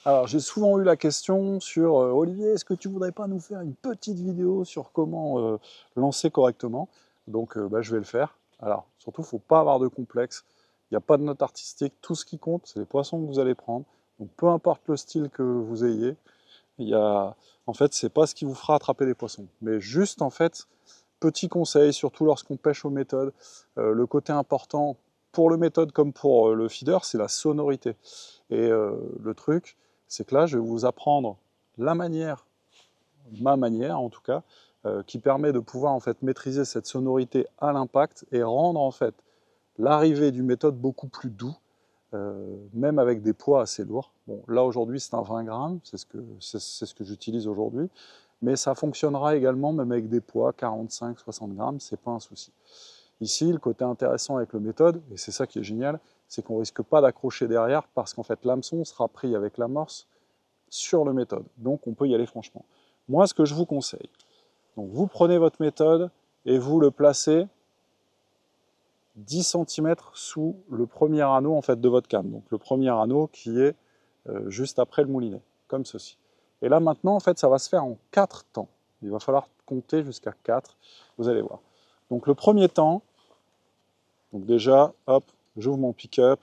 Alors, j'ai souvent eu la question sur Olivier, est-ce que tu voudrais pas nous faire une petite vidéo sur comment lancer correctement? Donc, je vais le faire. Alors, surtout, il ne faut pas avoir de complexe. Il n'y a pas de note artistique. Tout ce qui compte, c'est les poissons que vous allez prendre. Donc, peu importe le style que vous ayez, en fait, c'est pas ce qui vous fera attraper les poissons. Mais juste, en fait, petit conseil, surtout lorsqu'on pêche aux méthodes, le côté important pour le méthode comme pour le feeder, c'est la sonorité. Et le truc, c'est que là, je vais vous apprendre la manière, ma manière en tout cas, qui permet de pouvoir en fait maîtriser cette sonorité à l'impact et rendre en fait l'arrivée du méthode beaucoup plus doux, même avec des poids assez lourds. Bon, là aujourd'hui c'est un 20 grammes, c'est ce que j'utilise aujourd'hui, mais ça fonctionnera également même avec des poids 45-60 grammes, c'est pas un souci. Ici, le côté intéressant avec le méthode, et c'est ça qui est génial, c'est qu'on ne risque pas d'accrocher derrière parce qu'en fait l'hameçon sera pris avec l'amorce sur le méthode. Donc on peut y aller franchement. Moi, ce que je vous conseille, donc vous prenez votre méthode et vous le placez 10 cm sous le premier anneau en fait, de votre canne. Donc le premier anneau qui est juste après le moulinet, comme ceci. Et là maintenant, en fait, ça va se faire en 4 temps. Il va falloir compter jusqu'à 4, vous allez voir. Donc le premier temps, donc déjà, hop, j'ouvre mon pick-up,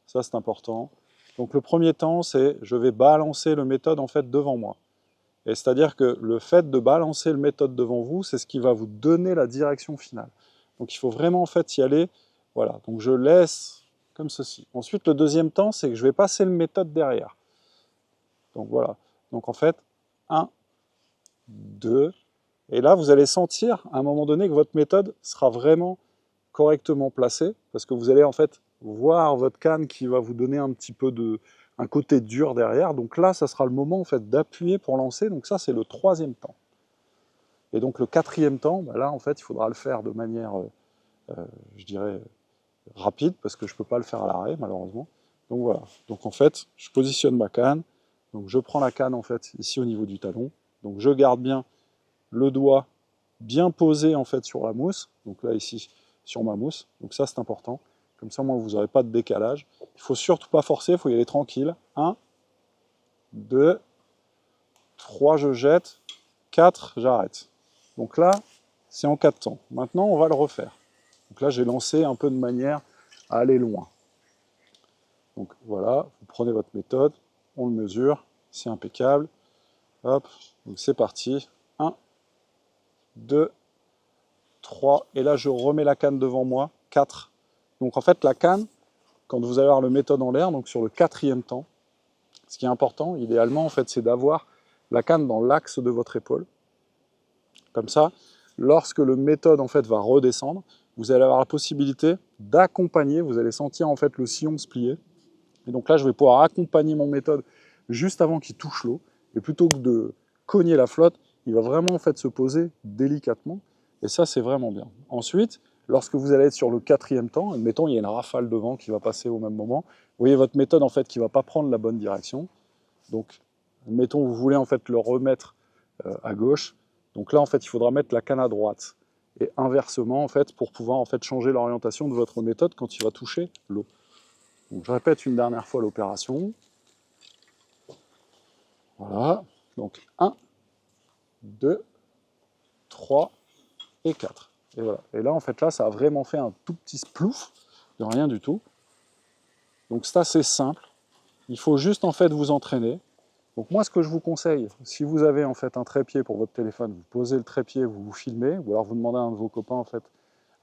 ça c'est important. Donc le premier temps, c'est je vais balancer le méthode en fait devant moi. Et c'est-à-dire que le fait de balancer le méthode devant vous, c'est ce qui va vous donner la direction finale. Donc il faut vraiment en fait y aller. Voilà, donc je laisse comme ceci. Ensuite, le deuxième temps, c'est que je vais passer le méthode derrière. Donc voilà. Donc en fait, 1, 2, et là vous allez sentir à un moment donné que votre méthode sera vraiment correctement placée, parce que vous allez en fait voir votre canne qui va vous donner un petit peu un côté dur derrière. Donc là, ça sera le moment en fait d'appuyer pour lancer. Donc ça, c'est le troisième temps. Et donc le quatrième temps, là en fait, il faudra le faire de manière, je dirais, rapide, parce que je ne peux pas le faire à l'arrêt malheureusement. Donc voilà. Donc en fait, je positionne ma canne. Donc je prends la canne en fait ici au niveau du talon. Donc je garde bien le doigt bien posé en fait sur la mousse. Donc là ici sur ma mousse. Donc ça c'est important. Comme ça, moi, vous n'aurez pas de décalage. Il ne faut surtout pas forcer, il faut y aller tranquille. 1, 2, 3, je jette. 4, j'arrête. Donc là, c'est en 4 temps. Maintenant, on va le refaire. Donc là, j'ai lancé un peu de manière à aller loin. Donc voilà, vous prenez votre méthode, on le mesure, c'est impeccable. Hop, donc c'est parti. 1, 2, 3, et là, je remets la canne devant moi. 4. Donc en fait, la canne, quand vous allez avoir le méthode en l'air, donc sur le quatrième temps, ce qui est important, idéalement, en fait, c'est d'avoir la canne dans l'axe de votre épaule. Comme ça, lorsque le méthode en fait, va redescendre, vous allez avoir la possibilité d'accompagner, vous allez sentir en fait le sillon se plier. Et donc là, je vais pouvoir accompagner mon méthode juste avant qu'il touche l'eau. Et plutôt que de cogner la flotte, il va vraiment en fait, se poser délicatement. Et ça, c'est vraiment bien. Ensuite, lorsque vous allez être sur le quatrième temps, admettons, il y a une rafale de vent qui va passer au même moment, vous voyez votre méthode en fait, qui ne va pas prendre la bonne direction. Donc, admettons, vous voulez en fait le remettre à gauche. Donc là, en fait, il faudra mettre la canne à droite. Et inversement, en fait, pour pouvoir en fait, changer l'orientation de votre méthode quand il va toucher l'eau. Donc, je répète une dernière fois l'opération. Voilà. Donc 1, 2, 3 et 4. Et voilà. Et là, en fait, là, ça a vraiment fait un tout petit splouf de rien du tout. Donc c'est assez simple. Il faut juste en fait vous entraîner. Donc moi, ce que je vous conseille, si vous avez en fait un trépied pour votre téléphone, vous posez le trépied, vous vous filmez, ou alors vous demandez à un de vos copains en fait,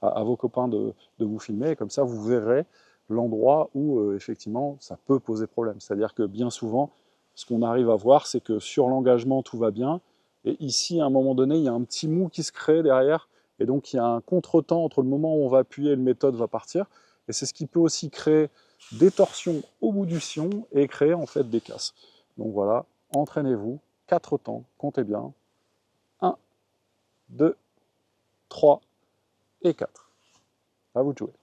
à vos copains de vous filmer, et comme ça vous verrez l'endroit où effectivement ça peut poser problème. C'est-à-dire que bien souvent, ce qu'on arrive à voir, c'est que sur l'engagement tout va bien, et ici à un moment donné, il y a un petit mou qui se crée derrière, et donc il y a un contretemps entre le moment où on va appuyer et le méthode va partir, et c'est ce qui peut aussi créer des torsions au bout du sillon et créer en fait des casses. Donc voilà, entraînez-vous, 4 temps, comptez bien, 1, 2, 3 et 4. À vous de jouer.